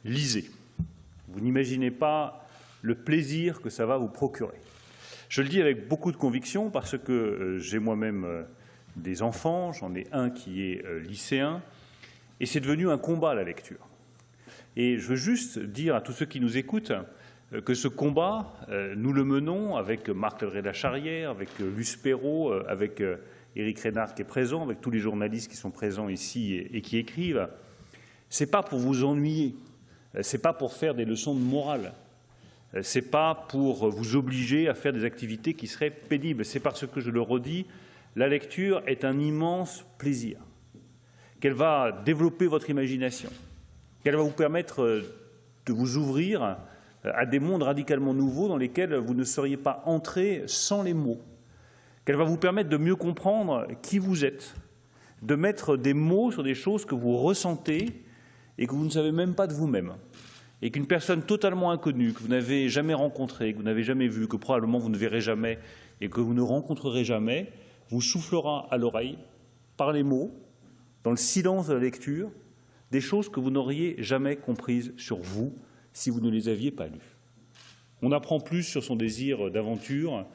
lisez. Vous n'imaginez pas le plaisir que ça va vous procurer. Je le dis avec beaucoup de conviction parce que j'ai moi-même des enfants, j'en ai un qui est lycéen, et c'est devenu un combat, la lecture. Et je veux juste dire à tous ceux qui nous écoutent que ce combat, nous le menons avec Marc Levray-Lacharrière, avec Luce Perrault, avec Éric Reynard qui est présent, avec tous les journalistes qui sont présents ici et qui écrivent. Ce n'est pas pour vous ennuyer, ce n'est pas pour faire des leçons de morale, ce n'est pas pour vous obliger à faire des activités qui seraient pénibles, c'est parce que, je le redis, la lecture est un immense plaisir, qu'elle va développer votre imagination, qu'elle va vous permettre de vous ouvrir à des mondes radicalement nouveaux dans lesquels vous ne seriez pas entré sans les mots, qu'elle va vous permettre de mieux comprendre qui vous êtes, de mettre des mots sur des choses que vous ressentez et que vous ne savez même pas de vous-même, et qu'une personne totalement inconnue, que vous n'avez jamais rencontrée, que vous n'avez jamais vue, que probablement vous ne verrez jamais et que vous ne rencontrerez jamais, vous soufflera à l'oreille, par les mots, dans le silence de la lecture, des choses que vous n'auriez jamais comprises sur vous si vous ne les aviez pas lues. On apprend plus sur son désir d'aventure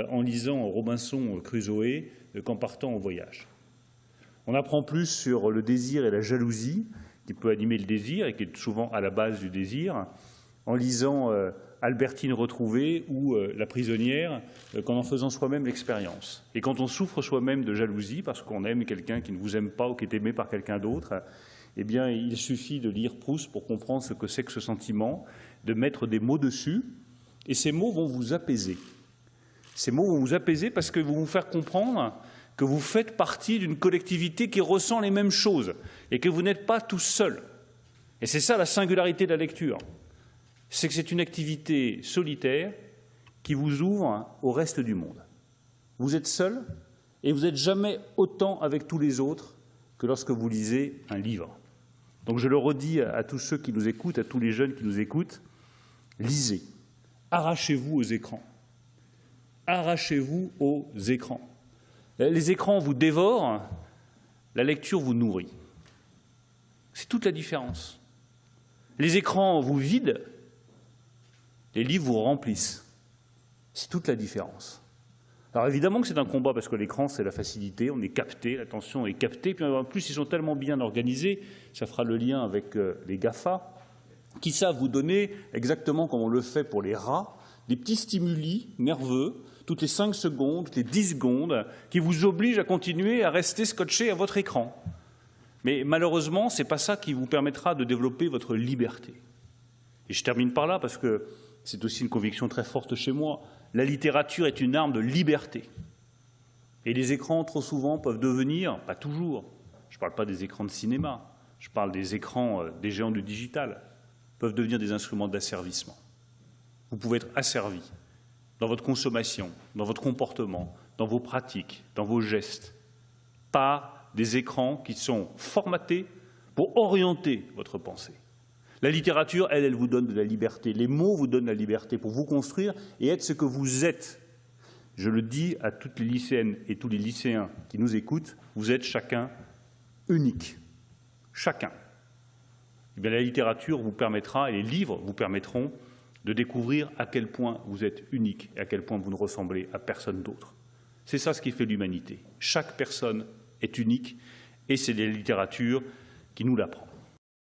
en lisant Robinson Crusoe qu'en partant en voyage. On apprend plus sur le désir et la jalousie qui peut animer le désir et qui est souvent à la base du désir, en lisant Albertine retrouvée ou La prisonnière, qu'en en faisant soi-même l'expérience. Et quand on souffre soi-même de jalousie parce qu'on aime quelqu'un qui ne vous aime pas ou qui est aimé par quelqu'un d'autre, eh bien, il suffit de lire Proust pour comprendre ce que c'est que ce sentiment, de mettre des mots dessus, et ces mots vont vous apaiser. Ces mots vont vous apaiser parce que vont vous faire comprendre que vous faites partie d'une collectivité qui ressent les mêmes choses et que vous n'êtes pas tout seul. Et c'est ça la singularité de la lecture. C'est que c'est une activité solitaire qui vous ouvre au reste du monde. Vous êtes seul et vous n'êtes jamais autant avec tous les autres que lorsque vous lisez un livre. Donc je le redis à tous ceux qui nous écoutent, à tous les jeunes qui nous écoutent, lisez, arrachez-vous aux écrans. Arrachez-vous aux écrans. Les écrans vous dévorent, la lecture vous nourrit. C'est toute la différence. Les écrans vous vident, les livres vous remplissent. C'est toute la différence. Alors évidemment que c'est un combat parce que l'écran, c'est la facilité, on est capté, l'attention est captée. Puis en plus, ils sont tellement bien organisés, ça fera le lien avec les GAFA, qui savent vous donner, exactement comme on le fait pour les rats, des petits stimuli nerveux, toutes les 5 secondes, toutes les 10 secondes, qui vous obligent à continuer à rester scotché à votre écran. Mais malheureusement, ce n'est pas ça qui vous permettra de développer votre liberté. Et je termine par là parce que c'est aussi une conviction très forte chez moi. La littérature est une arme de liberté. Et les écrans, trop souvent, peuvent devenir, pas toujours, je ne parle pas des écrans de cinéma, je parle des écrans des géants du digital, peuvent devenir des instruments d'asservissement. Vous pouvez être asservi dans votre consommation, dans votre comportement, dans vos pratiques, dans vos gestes, par des écrans qui sont formatés pour orienter votre pensée. La littérature, elle vous donne de la liberté. Les mots vous donnent la liberté pour vous construire et être ce que vous êtes. Je le dis à toutes les lycéennes et tous les lycéens qui nous écoutent, vous êtes chacun unique. Chacun. Eh bien, la littérature vous permettra, et les livres vous permettront de découvrir à quel point vous êtes unique et à quel point vous ne ressemblez à personne d'autre. C'est ça ce qui fait l'humanité. Chaque personne est unique et c'est la littérature qui nous l'apprend.